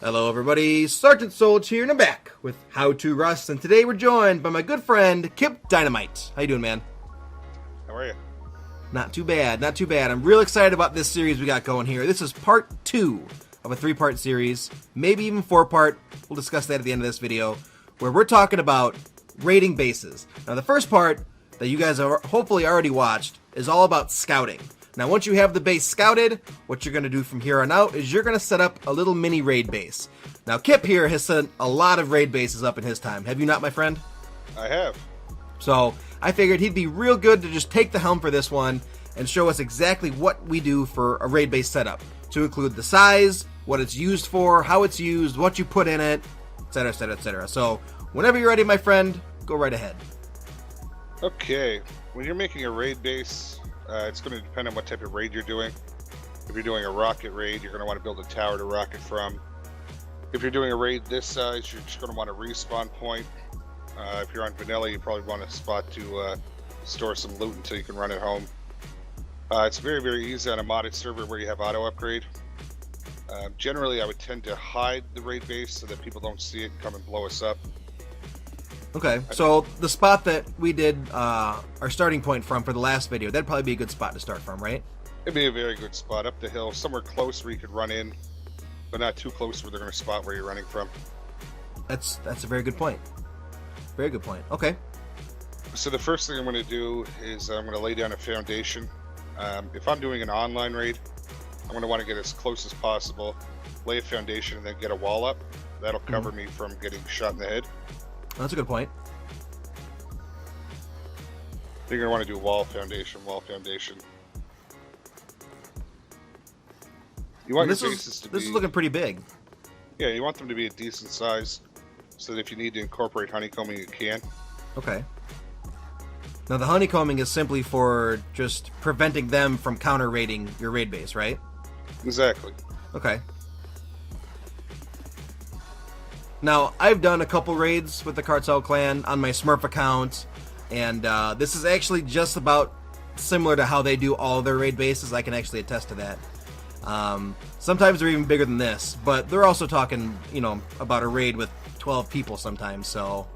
Hello everybody, Sergeant Solge here and I'm back with How to Rust, and today we're joined by my good friend KipDynamite. How you doing, man? How are you? Not too bad, not too bad. I'm real excited about this series we got going here. This is part 2 of a 3-part series, maybe even 4-part. We'll discuss that at the end of this video, where we're talking about raiding bases. Now the first part that you guys have hopefully already watched is all about scouting. Now once you have the base scouted, what you're going to do from here on out is you're going to set up a little mini raid base. Now Kip here has set a lot of raid bases up in his time. Have you not, my friend? I have. So I figured he'd be real good to just take the helm for this one and show us exactly what we do for a raid base setup, to include the size, what it's used for, how it's used, what you put in it, etc, etc, etc. So whenever you're ready, my friend, go right ahead. Okay, when you're making a raid base, it's going to depend on what type of raid you're doing. If you're doing a rocket raid, you're going to want to build a tower to rocket from. If you're doing a raid this size, you're just going to want a respawn point. If you're on vanilla, you probably want a spot to store some loot until you can run it home. It's very, very easy on a modded server where you have auto upgrade. Generally, I would tend to hide the raid base so that people don't see it and come and blow us up. Okay, so the spot that we did our starting point from for the last video, that'd probably be a good spot to start from, right? It'd be a very good spot up the hill, somewhere close where you could run in, but not too close where they're going to spot where you're running from. That's a very good point. Very good point. Okay. So the first thing I'm going to do is I'm going to lay down a foundation. If I'm doing an online raid, I'm going to want to get as close as possible, lay a foundation, and then get a wall up. That'll cover me from getting shot in the head. That's a good point. You're going to want to do wall, foundation, wall, foundation. You want your bases to be... This is looking pretty big. Yeah, you want them to be a decent size, so that if you need to incorporate honeycombing, you can. Okay. Now the honeycombing is simply for just preventing them from counter-raiding your raid base, right? Exactly. Okay. Now, I've done a couple raids with the Cartel Clan on my Smurf account, and this is actually just about similar to how they do all their raid bases. I can actually attest to that. Sometimes they're even bigger than this, but they're also talking, you know, about a raid with 12 people sometimes, so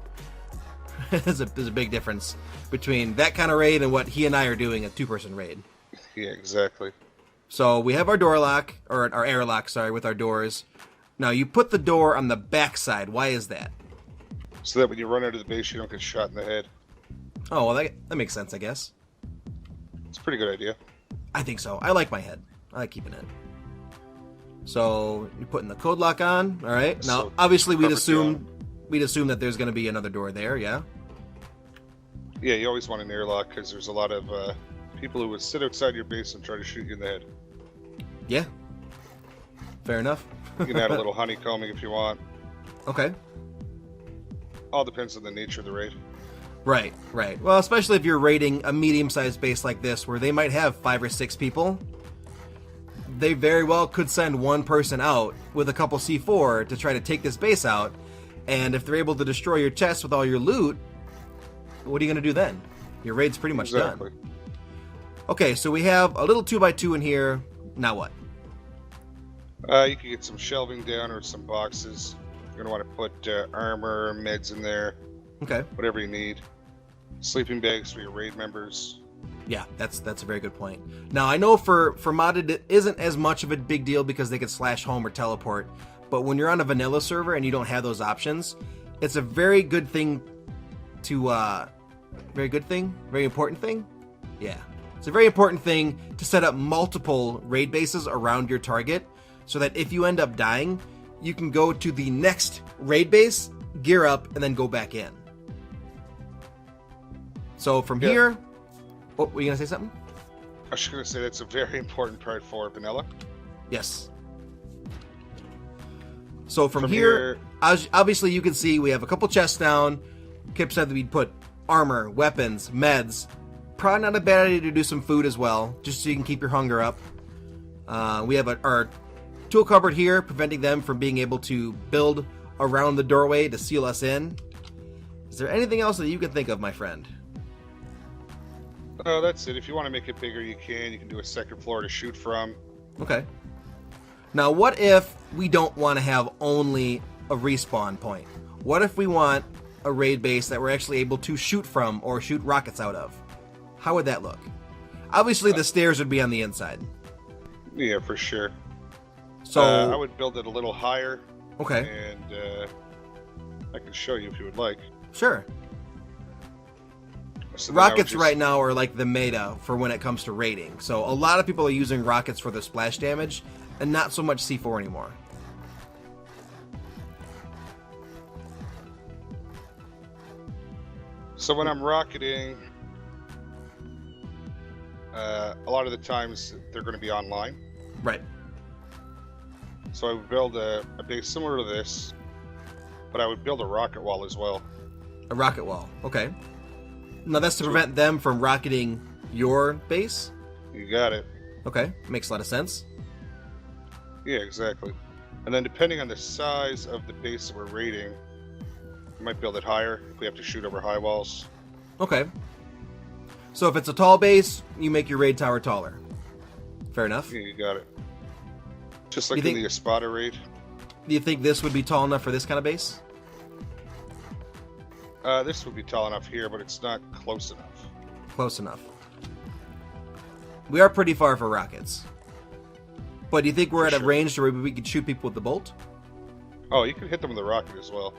there's a big difference between that kind of raid and what he and I are doing, a 2-person raid. Yeah, exactly. So we have our door lock, or our airlock, sorry, with our doors. Now, you put the door on the back side. Why is that? So that when you run out of the base, you don't get shot in the head. Oh, well, that makes sense, I guess. It's a pretty good idea. I think so. I like my head. I like keeping it. So, you're putting the code lock on. All right. Now, So, obviously, we'd assume that there's going to be another door there, yeah? Yeah, you always want an airlock because there's a lot of people who would sit outside your base and try to shoot you in the head. Yeah. Fair enough. You can add a little honeycombing if you want. Okay. All depends on the nature of the raid. Right, right. Well, especially if you're raiding a medium-sized base like this, where they might have 5 or 6 people, they very well could send one person out with a couple C4 to try to take this base out, and if they're able to destroy your chest with all your loot, what are you going to do then? Your raid's pretty much done. Okay, so we have a little 2x2 in here. Now what? You can get some shelving down or some boxes. You're going to want to put armor, meds in there. Okay. Whatever you need. Sleeping bags for your raid members. Yeah, that's a very good point. Now, I know for modded, it isn't as much of a big deal because they could slash home or teleport. But when you're on a vanilla server and you don't have those options, it's a very good thing to... very important thing? Yeah. It's a very important thing to set up multiple raid bases around your target, so that if you end up dying, you can go to the next raid base, gear up, and then go back in. So from here... Oh, were you going to say something? I was going to say that's a very important part for vanilla. Yes. So from here, obviously you can see we have a couple chests down. Kip said that we'd put armor, weapons, meds. Probably not a bad idea to do some food as well, just so you can keep your hunger up. We have our tool cupboard here, preventing them from being able to build around the doorway to seal us in. Is there anything else that you can think of, my friend? Oh, that's it. If you want to make it bigger, you can. You can do a second floor to shoot from. Okay. Now, what if we don't want to have only a respawn point? What if we want a raid base that we're actually able to shoot from or shoot rockets out of? How would that look? Obviously, the stairs would be on the inside. Yeah, for sure. So I would build it a little higher. Okay. And I can show you if you would like. Sure. So then I would Rockets just- right now are like the meta for when it comes to raiding. So a lot of people are using rockets for their splash damage and not so much C4 anymore. So when I'm rocketing, a lot of the times they're going to be online. Right. So I would build a base similar to this, but I would build a rocket wall as well. A rocket wall. Okay. Now that's to prevent them from rocketing your base? You got it. Okay. Makes a lot of sense. Yeah, exactly. And then depending on the size of the base that we're raiding, we might build it higher if we have to shoot over high walls. Okay. So if it's a tall base, you make your raid tower taller. Fair enough. Yeah, you got it. Just like You think- in the Espada raid. Do you think this would be tall enough for this kind of base? This would be tall enough here, but it's not close enough. Close enough. We are pretty far for rockets. But do you think we're at a Sure. range where we could shoot people with the bolt? Oh, you could hit them with a rocket as well.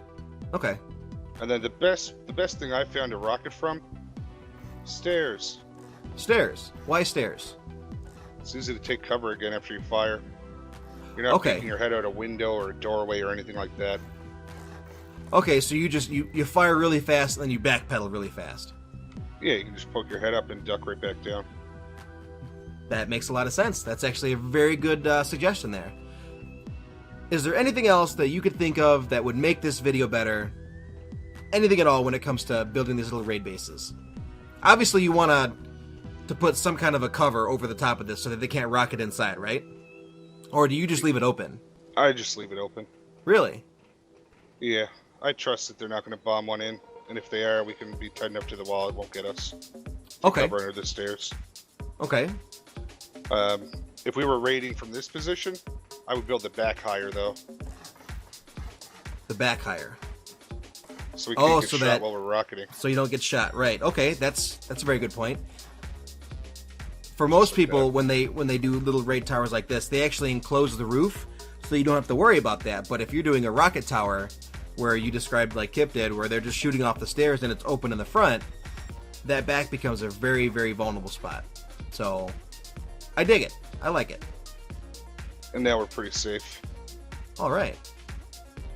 Okay. And then the best thing I found to rocket from, stairs. Stairs. Why stairs? It's easy to take cover again after you fire. You're not Okay. peeking your head out a window or a doorway or anything like that. Okay, so you fire really fast and then you backpedal really fast. Yeah, you can just poke your head up and duck right back down. That makes a lot of sense. That's actually a very good suggestion there. Is there anything else that you could think of that would make this video better? Anything at all when it comes to building these little raid bases? Obviously, you want to put some kind of a cover over the top of this so that they can't rocket inside, right? Or do you just leave it open? I just leave it open. Really? Yeah, I trust that they're not going to bomb one in. And if they are, we can be tight enough to the wall, it won't get us. Okay. Cover under the stairs. Okay. If we were raiding from this position, I would build the back higher, though. The back higher. So we can't get so shot that- while we're rocketing. So you don't get shot. Right. Okay, that's a very good point. For most people, when they do little raid towers like this, they actually enclose the roof, so you don't have to worry about that. But if you're doing a rocket tower, where you described like Kip did, where they're just shooting off the stairs and it's open in the front, that back becomes a very, very vulnerable spot. So, I dig it. I like it. And now we're pretty safe. All right.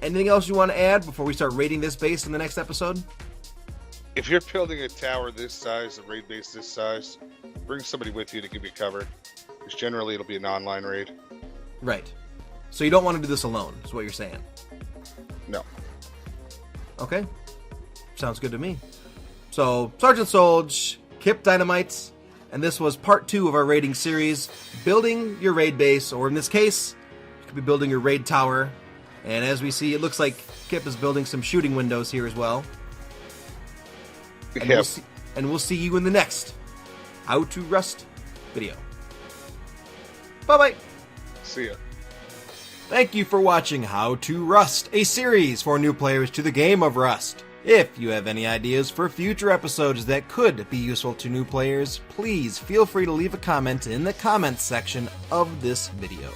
Anything else you want to add before we start raiding this base in the next episode? If you're building a tower this size, a raid base this size, bring somebody with you to give you cover. Because generally it'll be an online raid. Right. So you don't want to do this alone, is what you're saying. No. Okay. Sounds good to me. So, Sergeant Solge, KipDynamite, and this was part 2 of our raiding series, building your raid base, or in this case, you could be building your raid tower. And as we see, it looks like Kip is building some shooting windows here as well. And, Yep. we'll see you in the next How to Rust video. Bye-bye. See ya. Thank you for watching How to Rust, a series for new players to the game of Rust. If you have any ideas for future episodes that could be useful to new players, please feel free to leave a comment in the comments section of this video.